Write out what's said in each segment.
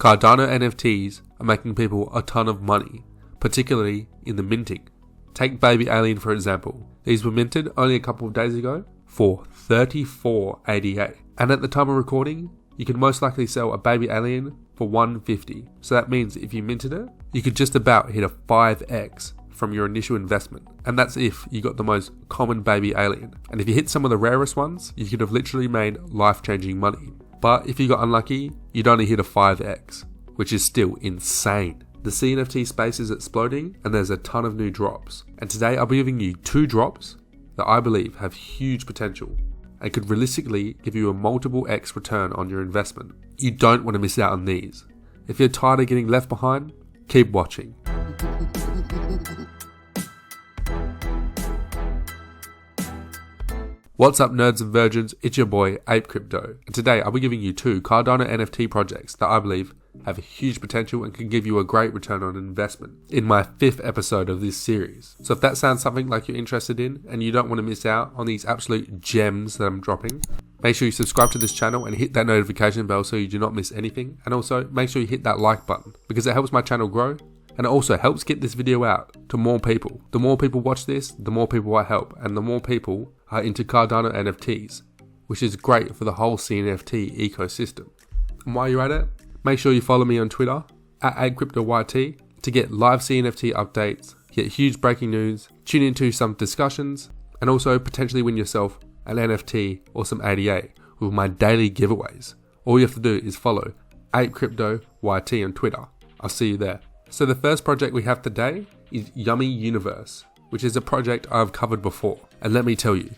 Cardano NFTs are making people a ton of money, particularly in the minting. Take Baby Alien for example. These were minted only a couple of days ago for 34.88, and at the time of recording, you could most likely sell a Baby Alien for 150. So that means if you minted it, you could just about hit a 5x from your initial investment, and that's if you got the most common Baby Alien. And if you hit some of the rarest ones, you could have literally made life-changing money. But if you got unlucky, you'd only hit a 5x, which is still insane. The CNFT space is exploding and there's a ton of new drops. And today I'll be giving you 2 drops that I believe have huge potential and could realistically give you a multiple X return on your investment. You don't want to miss out on these. If you're tired of getting left behind, keep watching. What's up nerds and virgins, it's your boy APE Crypto, and today I'll be giving you 2 Cardano NFT projects that I believe have a huge potential and can give you a great return on investment in my 5th episode of this series. So if that sounds something like you're interested in and you don't want to miss out on these absolute gems that I'm dropping, make sure you subscribe to this channel and hit that notification bell so you do not miss anything, and also make sure you hit that like button because it helps my channel grow. And it also helps get this video out to more people. The more people watch this, the more people I help, and the more people are into Cardano NFTs, which is great for the whole CNFT ecosystem. And while you're at it, make sure you follow me on Twitter at ApeCryptoYT to get live CNFT updates, get huge breaking news, tune into some discussions, and also potentially win yourself an NFT or some ADA with my daily giveaways. All you have to do is follow ApeCryptoYT on Twitter. I'll see you there. So the first project we have today is Yummi Universe, which is a project I've covered before. And let me tell you,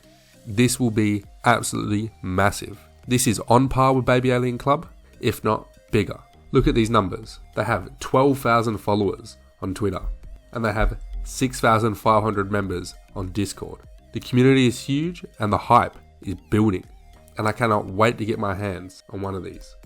this will be absolutely massive. This is on par with Baby Alien Club, if not bigger. Look at these numbers. They have 12,000 followers on Twitter, and they have 6,500 members on Discord. The community is huge and the hype is building, and I cannot wait to get my hands on one of these.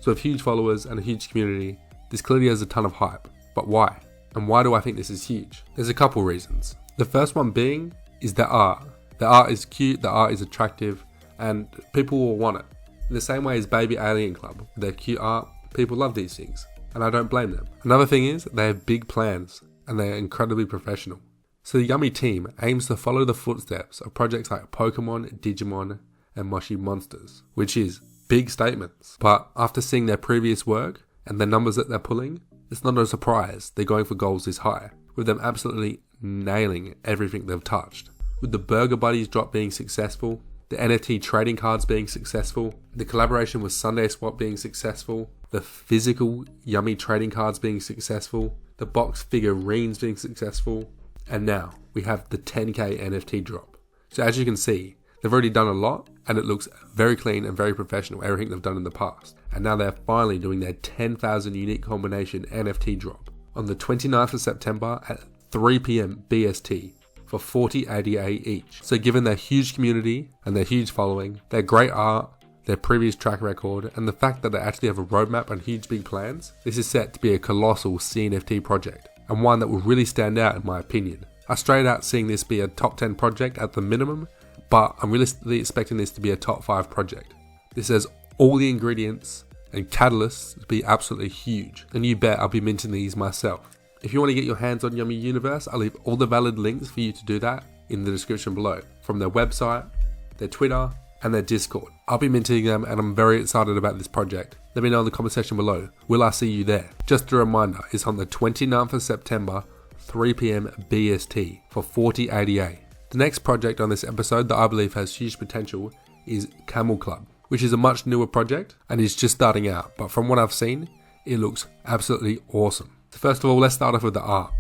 So with huge followers and a huge community, this clearly has a ton of hype. But why? And why do I think this is huge? There's a couple reasons. The first one being is the art. The art is cute, the art is attractive, and people will want it. In the same way as Baby Alien Club, with their cute art, people love these things, and I don't blame them. Another thing is they have big plans, and they are incredibly professional. So the Yummi team aims to follow the footsteps of projects like Pokemon, Digimon, and Moshi Monsters, which is big statements. But after seeing their previous work and the numbers that they're pulling, it's not a surprise they're going for goals this high, with them absolutely nailing everything they've touched. With the Burger Buddies drop being successful, the NFT trading cards being successful, the collaboration with Sunday Swap being successful, the physical Yummi trading cards being successful, the box figurines being successful, and now we have the 10k NFT drop. So as you can see, they've already done a lot and it looks very clean and very professional, everything they've done in the past. And now they're finally doing their 10,000 unique combination NFT drop on the 29th of September at 3 PM BST for 40 ADA each. So given their huge community and their huge following, their great art, their previous track record, and the fact that they actually have a roadmap and huge big plans, this is set to be a colossal CNFT project, and one that will really stand out in my opinion. I straight out seeing this be a top 10 project at the minimum, but I'm realistically expecting this to be a top 5 project. This has all the ingredients and catalysts to be absolutely huge, and you bet I'll be minting these myself. If you want to get your hands on Yummi Universe, I'll leave all the valid links for you to do that in the description below, from their website, their Twitter, and their Discord. I'll be minting them and I'm very excited about this project. Let me know in the comment section below. Will I see you there? Just a reminder, it's on the 29th of September, 3 PM BST for 40 ADA. The next project on this episode that I believe has huge potential is Camel Club, which is a much newer project and is just starting out, but from what I've seen, it looks absolutely awesome. So first of all, let's start off with the art.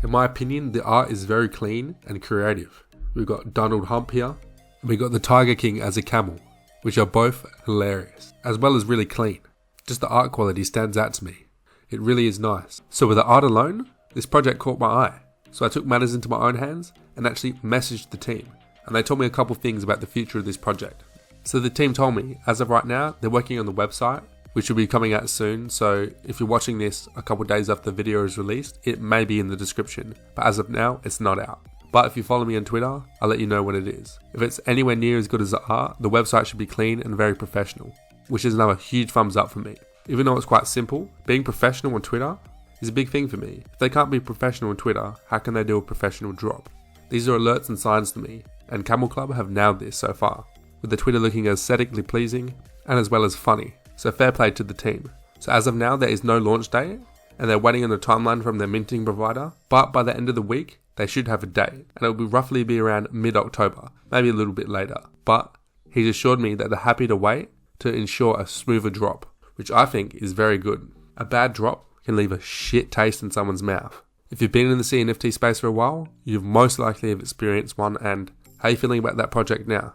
In my opinion, the art is very clean and creative. We've got Donald Hump here, and we've got the Tiger King as a camel, which are both hilarious, as well as really clean. Just the art quality stands out to me. It really is nice. So with the art alone, this project caught my eye. So I took matters into my own hands and actually messaged the team, and they told me a couple things about the future of this project. So the team told me, as of right now, they're working on the website, which will be coming out soon. So if you're watching this a couple days after the video is released, it may be in the description, but as of now, it's not out. But if you follow me on Twitter, I'll let you know when it is. If it's anywhere near as good as the art, the website should be clean and very professional, which is another huge thumbs up for me. Even though it's quite simple, being professional on Twitter is a big thing for me. If they can't be professional on Twitter, how can they do a professional drop? These are alerts and signs to me, and Camel Club have nailed this so far, with the Twitter looking aesthetically pleasing and as well as funny. So fair play to the team. So as of now, there is no launch date, and they're waiting on a timeline from their minting provider, but by the end of the week, they should have a date, and it will roughly be around mid-October, maybe a little bit later. But he's assured me that they're happy to wait to ensure a smoother drop, which I think is very good. A bad drop can leave a shit taste in someone's mouth. If you've been in the CNFT space for a while, you've most likely have experienced one, and how are you feeling about that project now?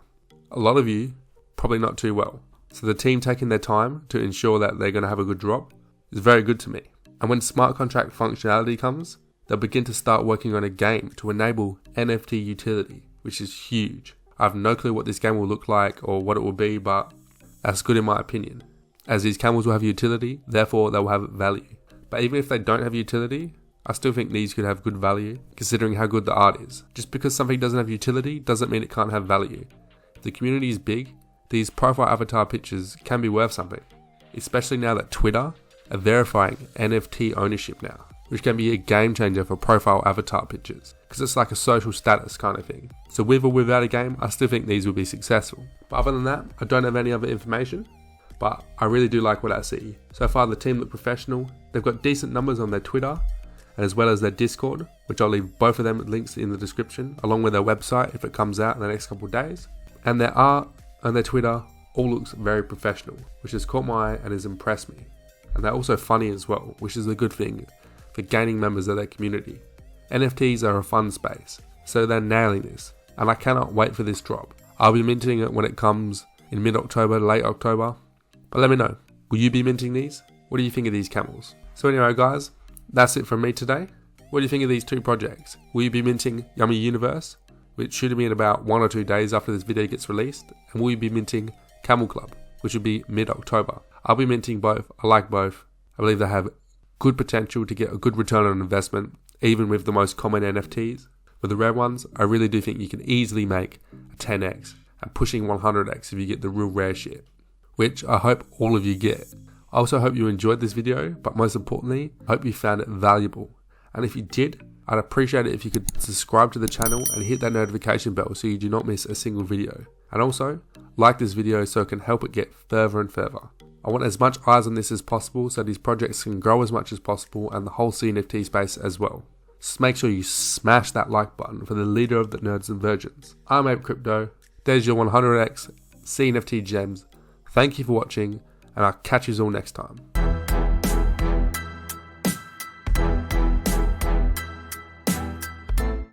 A lot of you, probably not too well. So the team taking their time to ensure that they're going to have a good drop is very good to me. And when smart contract functionality comes, they'll begin to start working on a game to enable NFT utility, which is huge. I have no clue what this game will look like or what it will be, but that's good in my opinion. As these camels will have utility, therefore they will have value. But even if they don't have utility, I still think these could have good value, considering how good the art is. Just because something doesn't have utility doesn't mean it can't have value. If the community is big, these profile avatar pictures can be worth something, especially now that Twitter are verifying NFT ownership now, which can be a game changer for profile avatar pictures, because it's like a social status kind of thing. So with or without a game, I still think these will be successful. But other than that, I don't have any other information, but I really do like what I see. So far the team look professional, they've got decent numbers on their Twitter, and as well as their Discord, which I'll leave both of them links in the description, along with their website if it comes out in the next couple of days. And their art and their Twitter all looks very professional, which has caught my eye and has impressed me. And they're also funny as well, which is a good thing for gaining members of their community. NFTs are a fun space, so they're nailing this, and I cannot wait for this drop. I'll be minting it when it comes in mid-October, late October, but let me know, will you be minting these? What do you think of these camels? So anyway guys, that's it from me today. What do you think of these two projects? Will you be minting Yummi Universe, which should be in about 1 or 2 days after this video gets released, and will you be minting Camel Club, which will be mid-October? I'll be minting both. I like both. I believe they have good potential to get a good return on investment, even with the most common NFTs. With the rare ones, I really do think you can easily make a 10x and pushing 100x if you get the real rare shit, which I hope all of you get. I also hope you enjoyed this video, but most importantly, I hope you found it valuable. And if you did, I'd appreciate it if you could subscribe to the channel and hit that notification bell so you do not miss a single video. And also, like this video so it can help it get further and further. I want as much eyes on this as possible so these projects can grow as much as possible and the whole CNFT space as well. Just make sure you smash that like button for the leader of the nerds and virgins. I'm APE Crypto. There's your 100x CNFT gems. Thank you for watching, and I'll catch you all next time.